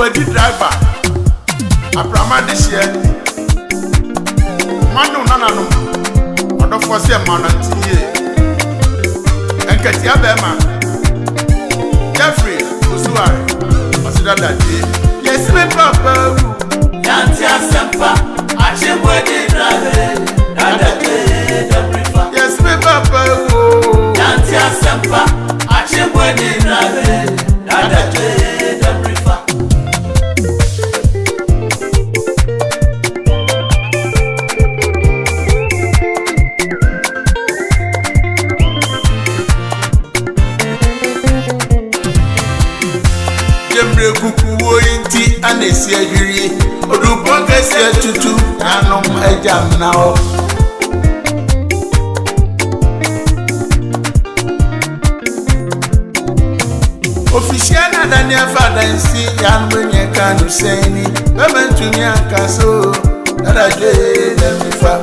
Boadi driver. Abrama this year. Manu nanano. Odo force mananti. Enketia bema. Jeffrey Usuare. Osida dadi. Yes me papa. Yanti asempa. Akyem Boadi driver. Dada Dabrifa. Yes me papa. Yanti asempa. Akyem Boadi driver. Dada Dabrifa. Jembre kuku wo inti anesi adwiri odupo kese tutu anom ejam na o official na Daniel Fadansi yanwenye kanu seni bementuni akaso dada je Dabrifa.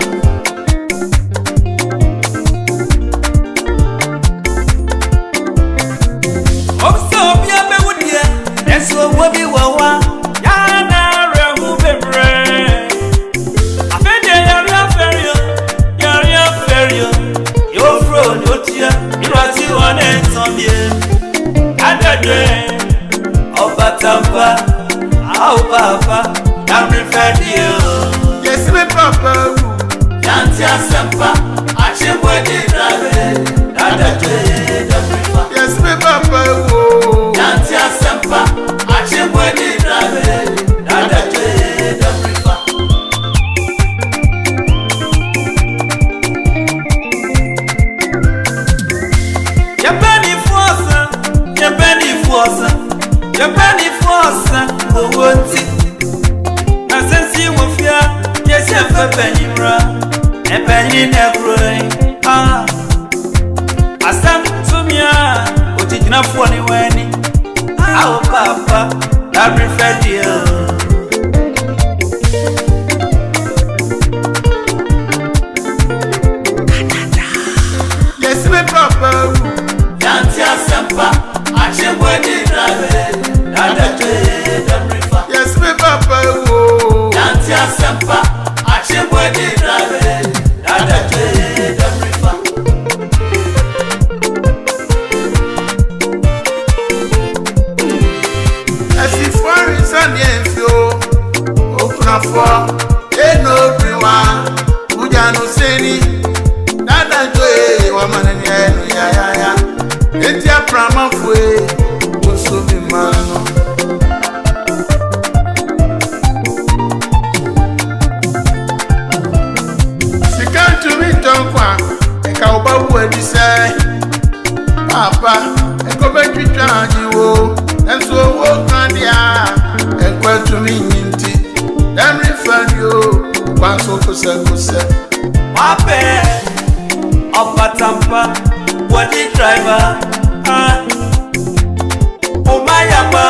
So what be wawa yana rehu bebre afende ya ferio yo fro no tia irati one tonbie adade obatampa au papa Dabrifa. Yes me papa. Yanti asempa Akyem Boadi driver dada Dabrifa. Yes me papa. Yanti asempa Akyem Boadi driver dada Dabrifa. Yabani force owonti na sensi wofia yesefa penimra epenyi negroi asam tumia otijina fuani weni au papa Dabrifa. Yes me papa. Yanti asempa Akyem Boadi driver dada Dabrifa. Yes me papa. Yanti asempa Akyem Boadi driver dada Dabrifa. Asi foreign Sunday enfio okunafo eno briwa ujanu seni dada joe wa manani enu ya enti aprama fue oso mi mano sikantu mi tonkwa eka obawu edi se papa ekobe twitwa anyiwo enso wo kandia ekwetu mi nyinti Dabrifa kwanso kose Wape Obatampa Boadi driver Umayaba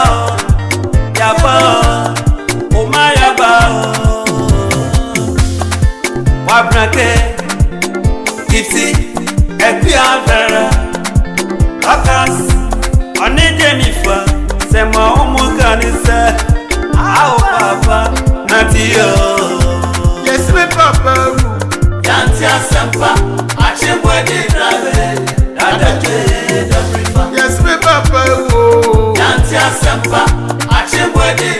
Wabrake Iti Epia Vera Akas Onidemifa Sema umukanise Au papa Natio. Yes me papa. Yanti asempa Akyem Boadi driver dada Dabrifa. Yes me papa. Yanti asempa Akyem Boadi